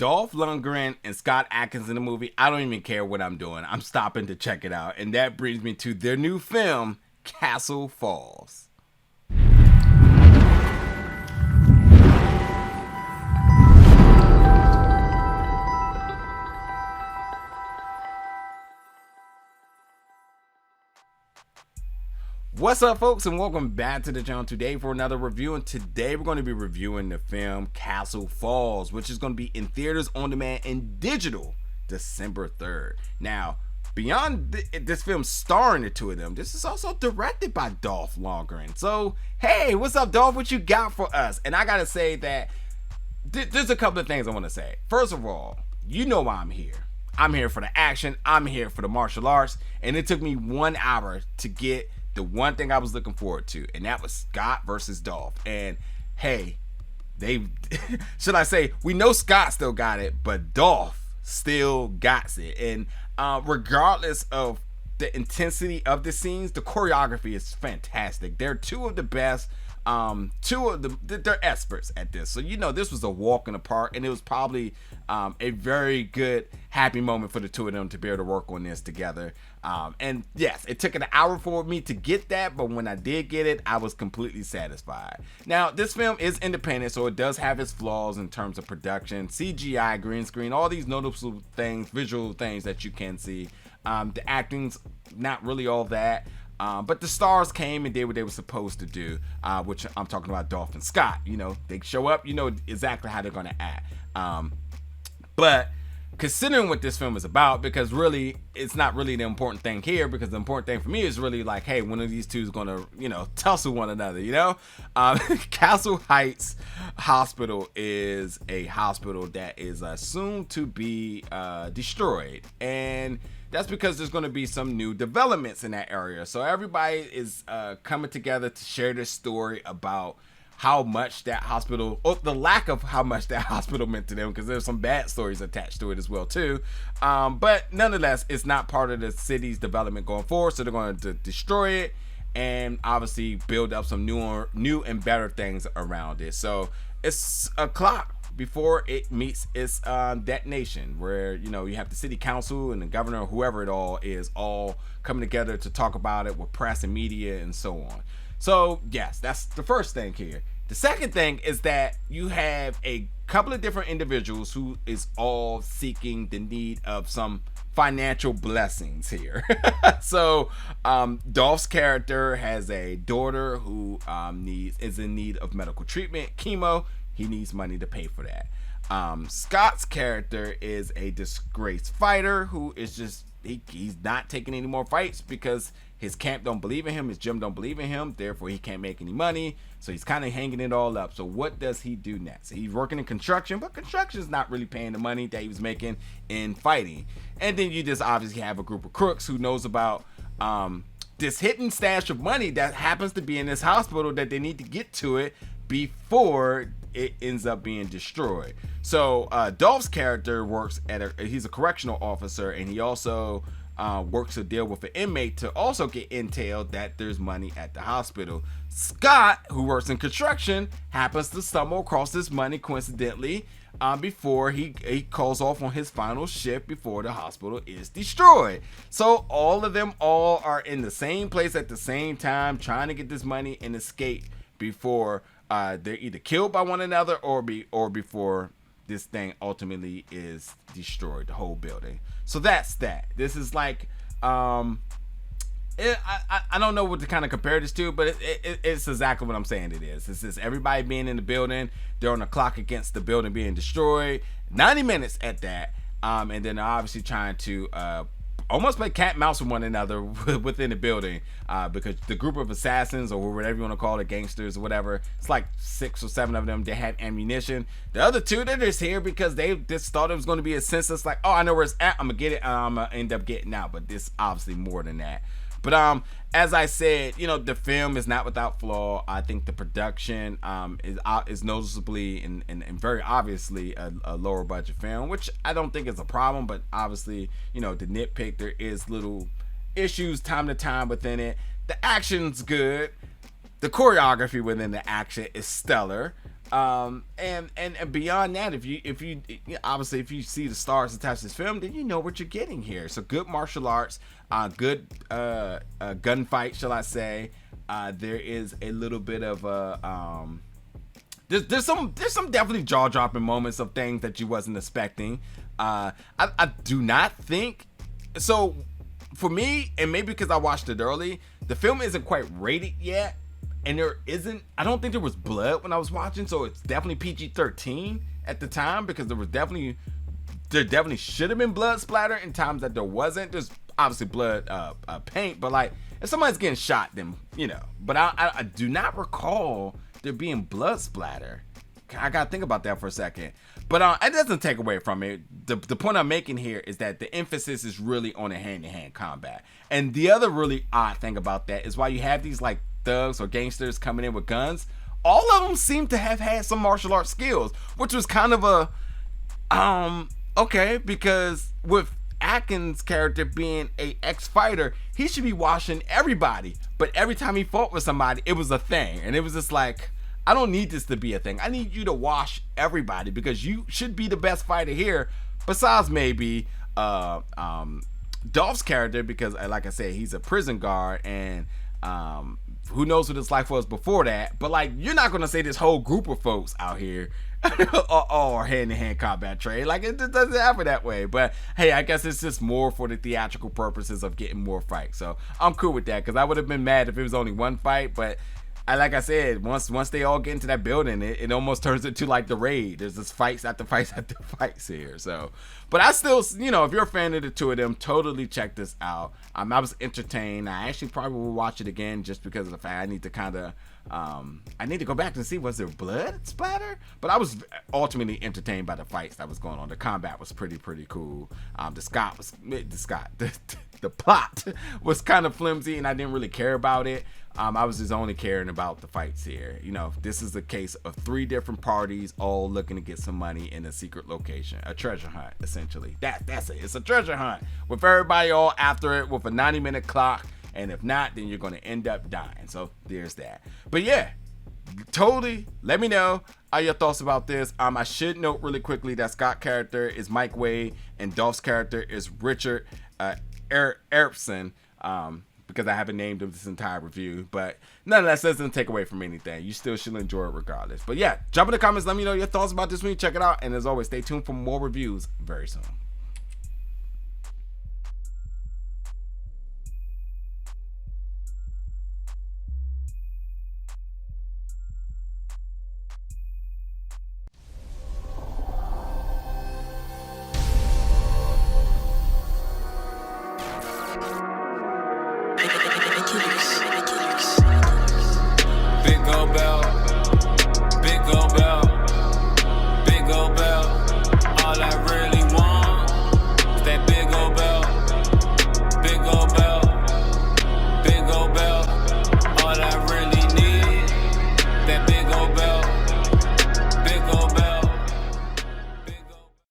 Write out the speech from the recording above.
Dolph Lundgren and Scott Adkins in the movie. I don't even care what I'm doing. I'm stopping to check it out. And that brings me to their new film, Castle Falls. What's up, folks, and welcome back to the channel today for another review. And today we're going to be reviewing the film Castle Falls, which is going to be in theaters, on demand, and digital December 3rd. Now, beyond this film starring the two of them, this is also directed by Dolph Lundgren. So, hey, what's up, Dolph? What you got for us? And I gotta say that there's a couple of things I want to say. First of all, you know why I'm here. I'm here for the action. I'm here for the martial arts. And it took me 1 hour to get the one thing I was looking forward to, and that was Scott versus Dolph. And hey, they should I say, we know Scott still got it, but Dolph still got it. And regardless of the intensity of the scenes, the choreography is fantastic. They're two of the best. They're experts at this. So you know this was a walk in the park, and it was probably a very good, happy moment for the two of them to be able to work on this together. And yes, it took an hour for me to get that, but when I did get it, I was completely satisfied. Now, this film is independent, so it does have its flaws in terms of production, CGI, green screen, all these noticeable things, visual things that you can see. The acting's not really all that. But the stars came and did what they were supposed to do, which I'm talking about Dolph and Scott. You know, they show up, you know exactly how they're going to act. But considering what this film is about, because really, it's not really the important thing here, because the important thing for me is really like, hey, one of these two is going to, you know, tussle one another, you know? Castle Heights Hospital is a hospital that is soon to be destroyed. And that's because there's going to be some new developments in that area. So everybody is coming together to share this story about how much that hospital, or the lack of how much that hospital meant to them, because there's some bad stories attached to it as well too. But nonetheless, it's not part of the city's development going forward, so they're going to destroy it and obviously build up some new and better things around it. So it's a clock before it meets its detonation, where you know you have the city council and the governor, or whoever it all is, all coming together to talk about it with press and media and so on. So yes, that's the first thing here. The second thing is that you have a couple of different individuals who is all seeking the need of some financial blessings here. So Dolph's character has a daughter who is in need of medical treatment, chemo. He needs money to pay for that. Scott's character is a disgraced fighter who is just he's not taking any more fights because his camp don't believe in him, his gym don't believe in him, therefore he can't make any money. So he's kind of hanging it all up. So what does he do next? He's working in construction, but construction is not really paying the money that he was making in fighting. And then you just obviously have a group of crooks who knows about this hidden stash of money that happens to be in this hospital, that they need to get to it before it ends up being destroyed. So Dolph's character works he's a correctional officer, and he also works to deal with an inmate to also get intel that there's money at the hospital. Scott, who works in construction, happens to stumble across this money coincidentally before he calls off on his final shift before the hospital is destroyed. So all of them are in the same place at the same time, trying to get this money and escape before they're either killed by one another or before this thing ultimately is destroyed, the whole building. So that's that. This is like I don't know what to kind of compare this to, but it's exactly what I'm saying it is. It's just everybody being in the building, they're on the clock against the building being destroyed, 90 minutes at that, and then they're obviously trying to almost play cat and mouse with one another within the building, because the group of assassins, or whatever you want to call it, gangsters or whatever, it's like 6 or 7 of them. They had ammunition. The other 2, they're just here because they just thought it was going to be a census, like, oh, I know where it's at, I'm gonna get it, I'm gonna end up getting out. But this obviously more than that. But as I said, you know, the film is not without flaw. I think the production is noticeably and very obviously a lower budget film, which I don't think is a problem. But obviously, you know, the nitpick, there is little issues time to time within it. The action's good. The choreography within the action is stellar. And beyond that, if you obviously if you see the stars attached to this film, then you know what you're getting here. So good martial arts, good gunfight, shall I say? There is a little bit of there's some definitely jaw dropping moments of things that you wasn't expecting. I do not think so. For me, and maybe because I watched it early, the film isn't quite rated yet. And I don't think there was blood when I was watching, so it's definitely PG-13 at the time, because there definitely should have been blood splatter in times that there wasn't. There's obviously blood paint, but like if somebody's getting shot, then But I do not recall there being blood splatter. I gotta think about that for a second. But it doesn't take away from it. The point I'm making here is that the emphasis is really on the hand-to-hand combat. And the other really odd thing about that is while you have these like thugs or gangsters coming in with guns, all of them seem to have had some martial arts skills, which was kind of a okay, because with Adkins' character being a ex-fighter, he should be washing everybody, but every time he fought with somebody, it was a thing. And it was just like, I don't need this to be a thing. I need you to wash everybody, because you should be the best fighter here, besides maybe Dolph's character, because like I said, he's a prison guard, and who knows what his life was before that. But like, you're not gonna say this whole group of folks out here are hand-to-hand combat trained. Like, it just doesn't happen that way. But hey, I guess it's just more for the theatrical purposes of getting more fights. So I'm cool with that, because I would have been mad if it was only one fight. But like I said, once they all get into that building, it almost turns into like the Raid. There's just fights after fights after fights here. So, but I still, if you're a fan of the two of them, totally check this out. I was entertained. I actually probably will watch it again, just because of the fact I need to kind of, I need to go back and see, was there blood splatter? But I was ultimately entertained by the fights that was going on. The combat was pretty cool. The plot was kind of flimsy, and I didn't really care about it. I was just only caring about the fights here. This is the case of 3 different parties all looking to get some money in a secret location, a treasure hunt, essentially. That's it. It's a treasure hunt with everybody all after it with a 90-minute clock, and if not, then you're going to end up dying. So there's that. But yeah, totally. Let me know your thoughts about this. I should note really quickly that Scott's character is Mike Wade and Dolph's character is Richard Erpson. Because I haven't named him this entire review, but nonetheless, doesn't take away from anything. You still should enjoy it regardless. But yeah, jump in the comments, let me know your thoughts about this when you check it out. And as always, stay tuned for more reviews very soon. Big gold bell,